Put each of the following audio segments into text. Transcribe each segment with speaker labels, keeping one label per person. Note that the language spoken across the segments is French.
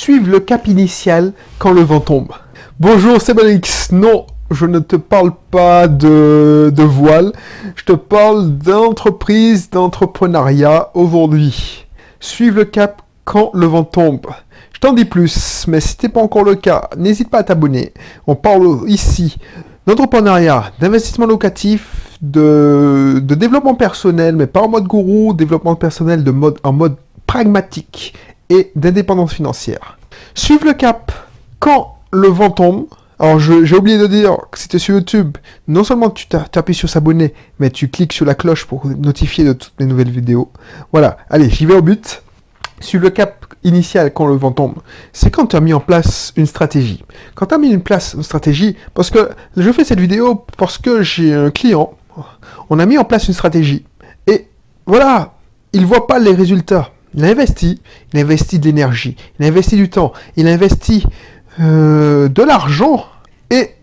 Speaker 1: Suivre le cap initial quand le vent tombe. Bonjour, c'est Balix. Non, je ne te parle pas de voile. Je te parle d'entreprise, d'entrepreneuriat aujourd'hui. Suivre le cap quand le vent tombe. Je t'en dis plus, mais si ce n'est pas encore le cas, n'hésite pas à t'abonner. On parle ici d'entrepreneuriat, d'investissement locatif, de développement personnel, mais pas en mode gourou, développement personnel en mode pragmatique et d'indépendance financière. Suivre le cap quand le vent tombe. Alors j'ai oublié de dire que si tu es sur YouTube, non seulement tu t'appuies sur s'abonner, mais tu cliques sur la cloche pour notifier de toutes les nouvelles vidéos. Voilà, allez, j'y vais au but. Suivre le cap initial quand le vent tombe, c'est quand tu as mis en place une stratégie. Quand tu as mis en place une stratégie, parce que je fais cette vidéo parce que j'ai un client, on a mis en place une stratégie, et voilà, il ne voit pas les résultats. Il a investi de l'énergie, il a investi du temps, il a investi de l'argent, et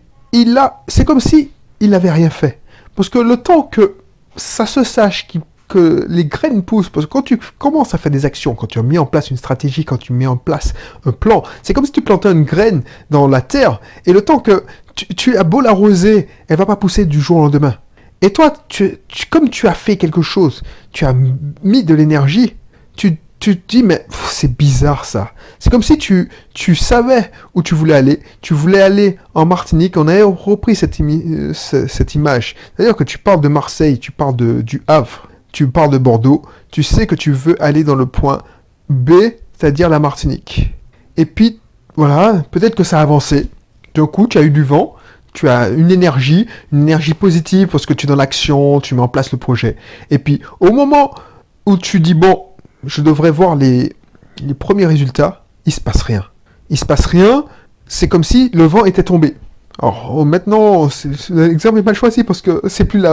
Speaker 1: c'est comme si il n'avait rien fait. Parce que le temps que ça se sache que les graines poussent, parce que quand tu commences à faire des actions, quand tu as mis en place une stratégie, quand tu mets en place un plan, c'est comme si tu plantais une graine dans la terre, et le temps que tu as beau l'arroser, elle va pas pousser du jour au lendemain. Et toi, comme tu as fait quelque chose, tu as mis de l'énergie, tu te dis, mais c'est bizarre ça. C'est comme si tu savais où tu voulais aller. Tu voulais aller en Martinique. On avait repris cette image. C'est-à-dire que tu parles de Marseille, tu parles du Havre, tu parles de Bordeaux. Tu sais que tu veux aller dans le point B, c'est-à-dire la Martinique. Et puis, voilà, peut-être que ça a avancé. D'un coup, tu as eu du vent. Tu as une énergie positive parce que tu es dans l'action, tu mets en place le projet. Et puis, au moment où tu dis, bon, je devrais voir les premiers résultats, il se passe rien. Il se passe rien, c'est comme si le vent était tombé. Alors maintenant, l'exemple n'est mal choisi parce que c'est plus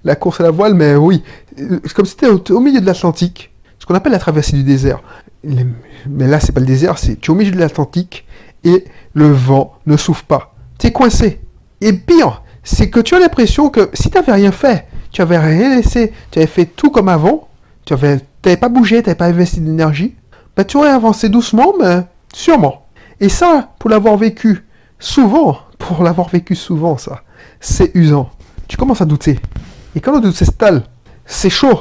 Speaker 1: la course à la voile, mais oui, c'est comme si tu étais au milieu de l'Atlantique, ce qu'on appelle la traversée du désert. Mais là, c'est pas le désert, tu es au milieu de l'Atlantique et le vent ne souffle pas. Tu es coincé. Et pire, c'est que tu as l'impression que si tu n'avais rien fait, tu n'avais rien laissé, tu avais fait tout comme avant, tu n'avais pas bougé, tu n'avais pas investi d'énergie, ben tu aurais avancé doucement, mais sûrement. Et ça, pour l'avoir vécu souvent, ça, c'est usant. Tu commences à douter. Et quand le doute s'installe, c'est chaud,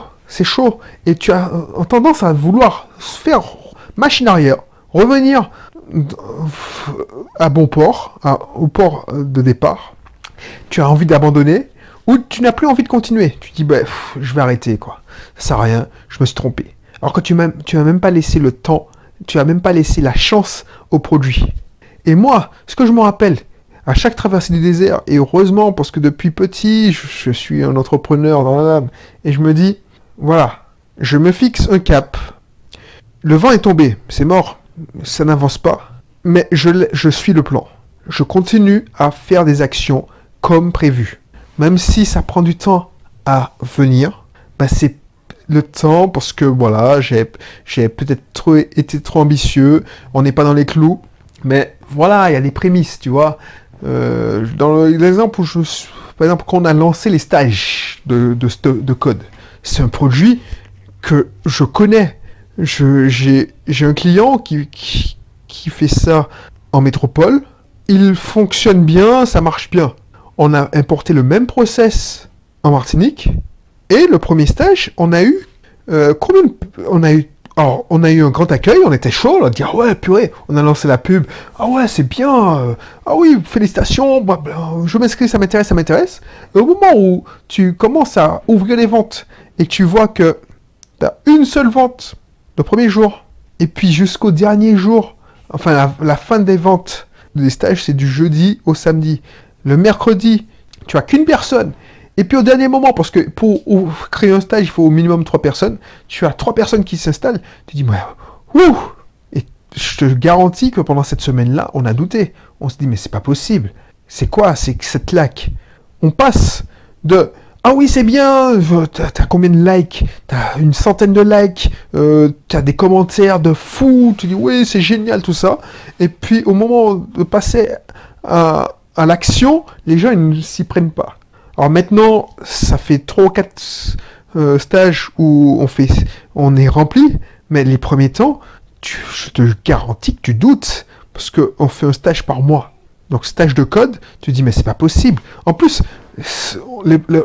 Speaker 1: et tu as tendance à vouloir faire machine arrière, revenir à bon port, au port de départ. Tu as envie d'abandonner, ou tu n'as plus envie de continuer. Tu dis, je vais arrêter, quoi. Ça sert à rien, je me suis trompé. Alors que tu n'as même pas laissé le temps, tu n'as même pas laissé la chance au produit. Et moi, ce que je me rappelle, à chaque traversée du désert, et heureusement, parce que depuis petit, je suis un entrepreneur dans l'âme, et je me dis, voilà, je me fixe un cap. Le vent est tombé, c'est mort, ça n'avance pas, mais je suis le plan. Je continue à faire des actions comme prévu. Même si ça prend du temps à venir, c'est le temps parce que voilà, j'ai peut-être été trop ambitieux, on n'est pas dans les clous, mais voilà, il y a des prémices, tu vois. Dans l'exemple où par exemple, quand on a lancé les stages de code, c'est un produit que je connais. J'ai un client qui fait ça en métropole, il fonctionne bien, ça marche bien. On a importé le même process en Martinique, et le premier stage, on a eu on a eu un grand accueil, on était chaud, on a dit ah ouais purée, on a lancé la pub, ah ouais c'est bien, ah oui félicitations, je m'inscris, ça m'intéresse. Et au moment où tu commences à ouvrir les ventes et que tu vois que tu as une seule vente le premier jour, et puis jusqu'au dernier jour, enfin la fin des ventes des stages, c'est du jeudi au samedi. Le mercredi, tu as qu'une personne. Et puis au dernier moment, parce que pour créer un stage, il faut au minimum 3 personnes. Tu as 3 personnes qui s'installent. Tu dis, ouh! Et je te garantis que pendant cette semaine-là, on a douté. On se dit, mais c'est pas possible. C'est quoi? C'est que cette claque. On passe de ah oui, c'est bien, t'as combien de likes? T'as une centaine de likes, t'as des commentaires de fou, tu dis oui, c'est génial tout ça. Et puis au moment de passer à l'action, les gens ils ne s'y prennent pas. Alors maintenant, ça fait 3 ou 4 stages où on est rempli, mais les premiers temps, je te garantis que tu doutes, parce qu'on fait un stage par mois. Donc stage de code, tu te dis mais c'est pas possible. En plus,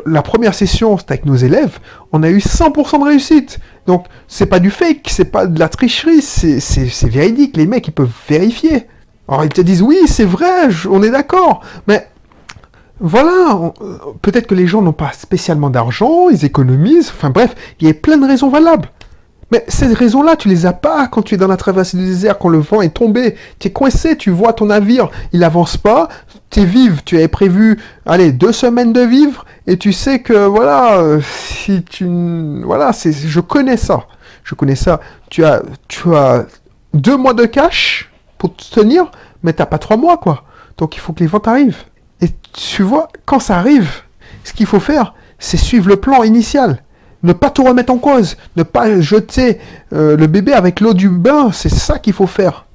Speaker 1: la première session, c'était avec nos élèves, on a eu 100% de réussite. Donc c'est pas du fake, c'est pas de la tricherie, c'est véridique. Les mecs, ils peuvent vérifier. Alors ils te disent oui, c'est vrai, on est d'accord. Mais voilà, peut-être que les gens n'ont pas spécialement d'argent, ils économisent, enfin bref, il y a plein de raisons valables. Mais ces raisons-là, tu les as pas quand tu es dans la traversée du désert, quand le vent est tombé. Tu es coincé, tu vois ton navire, il avance pas, tu es vivre, tu avais prévu, allez, 2 semaines de vivre, et tu sais que, voilà, si tu... Voilà, je connais ça. Je connais ça. Tu as 2 mois de cash pour te tenir, mais t'as pas 3 mois, quoi. Donc il faut que les ventes arrivent. Et tu vois, quand ça arrive, ce qu'il faut faire, c'est suivre le plan initial. Ne pas tout remettre en cause, ne pas jeter le bébé avec l'eau du bain, c'est ça qu'il faut faire.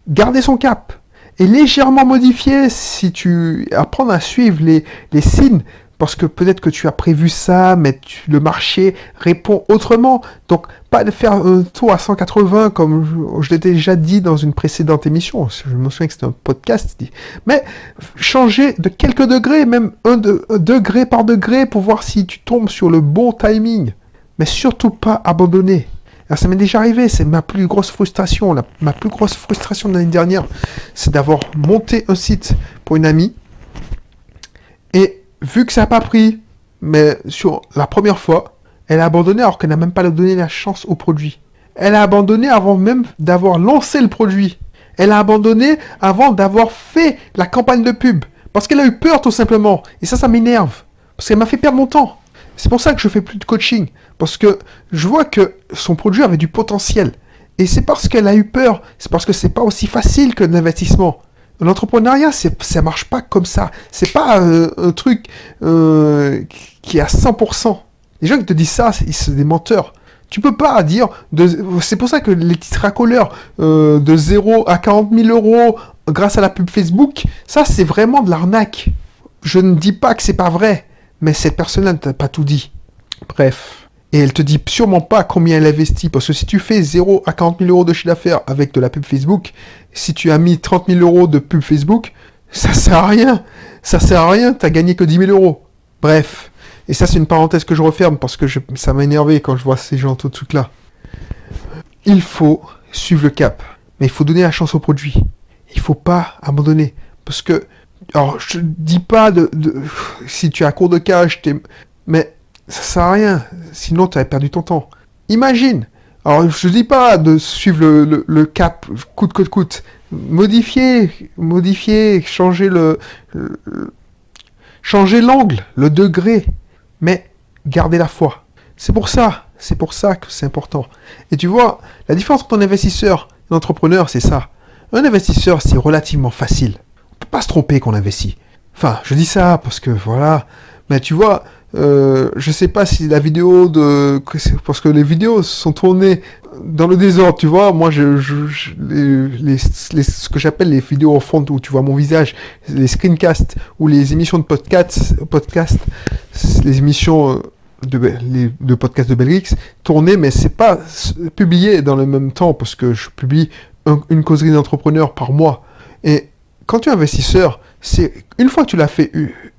Speaker 1: Garder son cap et légèrement modifier si tu apprends à suivre les signes, parce que peut-être que tu as prévu ça, mais le marché répond autrement. Donc pas de faire un taux à 180 comme je l'ai déjà dit dans une précédente émission. Je me souviens que c'était un podcast, mais changer de quelques degrés, même degré par degré, pour voir si tu tombes sur le bon timing. Mais surtout pas abandonner. Alors ça m'est déjà arrivé, c'est ma plus grosse frustration. Ma plus grosse frustration de l'année dernière, c'est d'avoir monté un site pour une amie. Et vu que ça n'a pas pris, mais sur la première fois, elle a abandonné alors qu'elle n'a même pas donné la chance au produit. Elle a abandonné avant même d'avoir lancé le produit. Elle a abandonné avant d'avoir fait la campagne de pub. Parce qu'elle a eu peur tout simplement. Et ça m'énerve. Parce qu'elle m'a fait perdre mon temps. C'est pour ça que je fais plus de coaching. Parce que je vois que son produit avait du potentiel. Et c'est parce qu'elle a eu peur. C'est parce que c'est pas aussi facile que l'investissement. L'entrepreneuriat, ça marche pas comme ça. C'est pas un truc qui est à 100%. Les gens qui te disent ça, c'est des menteurs. Tu peux pas dire... C'est pour ça que les titres racoleurs de 0 à 40 000 euros grâce à la pub Facebook, ça, c'est vraiment de l'arnaque. Je ne dis pas que c'est pas vrai, mais cette personne-là ne t'a pas tout dit. Bref. Et elle te dit sûrement pas combien elle investit, parce que si tu fais 0 à 40 000 euros de chiffre d'affaires avec de la pub Facebook, si tu as mis 30 000 euros de pub Facebook, ça sert à rien. Ça sert à rien, t'as gagné que 10 000 euros. Bref. Et ça, c'est une parenthèse que je referme, parce que ça m'a énervé quand je vois ces gens, tout truc-là. Il faut suivre le cap, mais il faut donner la chance au produit. Il faut pas abandonner, parce que... Alors, je dis pas si tu es à court de cash, mais... ça sert à rien, sinon tu avais perdu ton temps. Imagine, alors je dis pas de suivre le cap coûte que coûte, modifier, changer changer l'angle, le degré, mais garder la foi. C'est pour ça que c'est important. Et tu vois, la différence entre un investisseur et un entrepreneur, c'est ça. Un investisseur, c'est relativement facile. On peut pas se tromper qu'on investit. Enfin, je dis ça parce que voilà, mais tu vois... je sais pas si la vidéo parce que les vidéos sont tournées dans le désordre, tu vois. Moi, ce que j'appelle les vidéos en fond où tu vois mon visage, les screencasts ou les émissions de podcast, les émissions de podcast de Belrix tournées, mais c'est pas publié dans le même temps parce que je publie une causerie d'entrepreneur par mois. Et quand tu es investisseur, c'est une fois que tu l'as fait,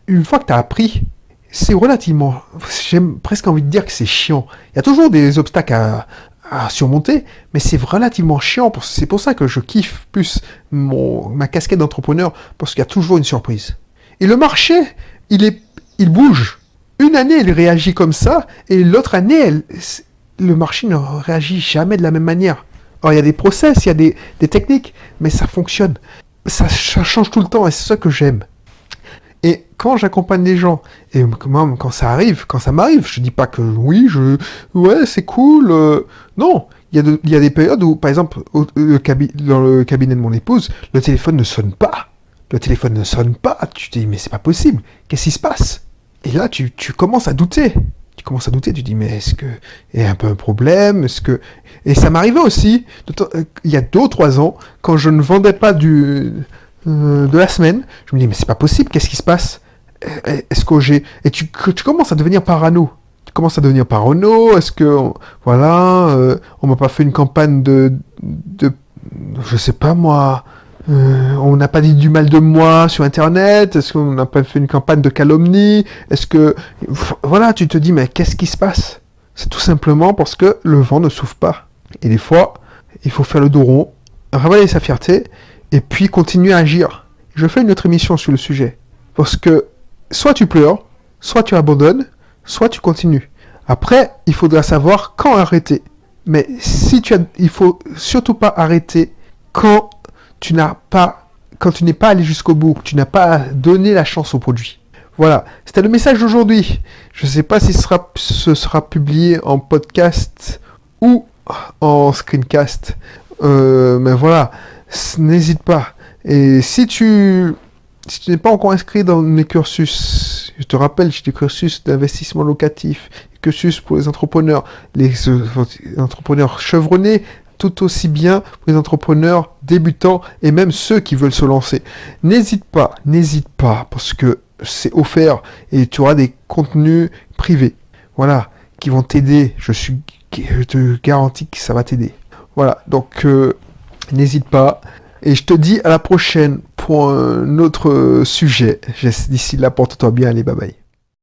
Speaker 1: une fois que tu as appris. C'est relativement... J'ai presque envie de dire que c'est chiant. Il y a toujours des obstacles à surmonter, mais c'est relativement chiant. C'est pour ça que je kiffe plus ma casquette d'entrepreneur, parce qu'il y a toujours une surprise. Et le marché, il bouge. Une année, il réagit comme ça, et l'autre année, le marché ne réagit jamais de la même manière. Alors, il y a des process, il y a des techniques, mais ça fonctionne. Ça change tout le temps, et c'est ça que j'aime. Et quand j'accompagne les gens, et même quand ça m'arrive, je dis pas que oui, ouais, c'est cool. Non, il y a des périodes où, par exemple, dans le cabinet de mon épouse, le téléphone ne sonne pas. Tu te dis, mais c'est pas possible. Qu'est-ce qui se passe? Et là, tu commences à douter. Tu dis, mais est-ce que il y a un peu un problème? Et ça m'arrivait aussi, il y a 2 ou 3 ans, quand je ne vendais pas de la semaine, je me dis mais c'est pas possible, qu'est-ce qui se passe? Est-ce que tu commences à devenir parano. Est-ce que voilà, on m'a pas fait une campagne je sais pas moi, on n'a pas dit du mal de moi sur Internet, est-ce qu'on n'a pas fait une campagne de calomnie, est-ce que, voilà, tu te dis, mais qu'est-ce qui se passe? C'est tout simplement parce que le vent ne souffle pas. Et des fois, il faut faire le dos rond, ravaler sa fierté, et puis continuer à agir. Je fais une autre émission sur le sujet. Parce que, soit tu pleures, soit tu abandonnes, soit tu continues. Après, il faudra savoir quand arrêter. Mais il faut surtout pas arrêter quand tu n'es pas allé jusqu'au bout, tu n'as pas donné la chance au produit. Voilà, c'était le message d'aujourd'hui. Je ne sais pas si ce sera publié en podcast ou en screencast. Mais voilà, n'hésite pas. Et si tu n'es pas encore inscrit dans mes cursus, je te rappelle, j'ai des cursus d'investissement locatif, des cursus pour les entrepreneurs chevronnés, tout aussi bien pour les entrepreneurs débutants et même ceux qui veulent se lancer. N'hésite pas, parce que c'est offert et tu auras des contenus privés, voilà, qui vont t'aider. Je te garantis que ça va t'aider. Voilà, donc n'hésite pas. Et je te dis à la prochaine pour un autre sujet. D'ici là, porte-toi bien, allez, bye bye.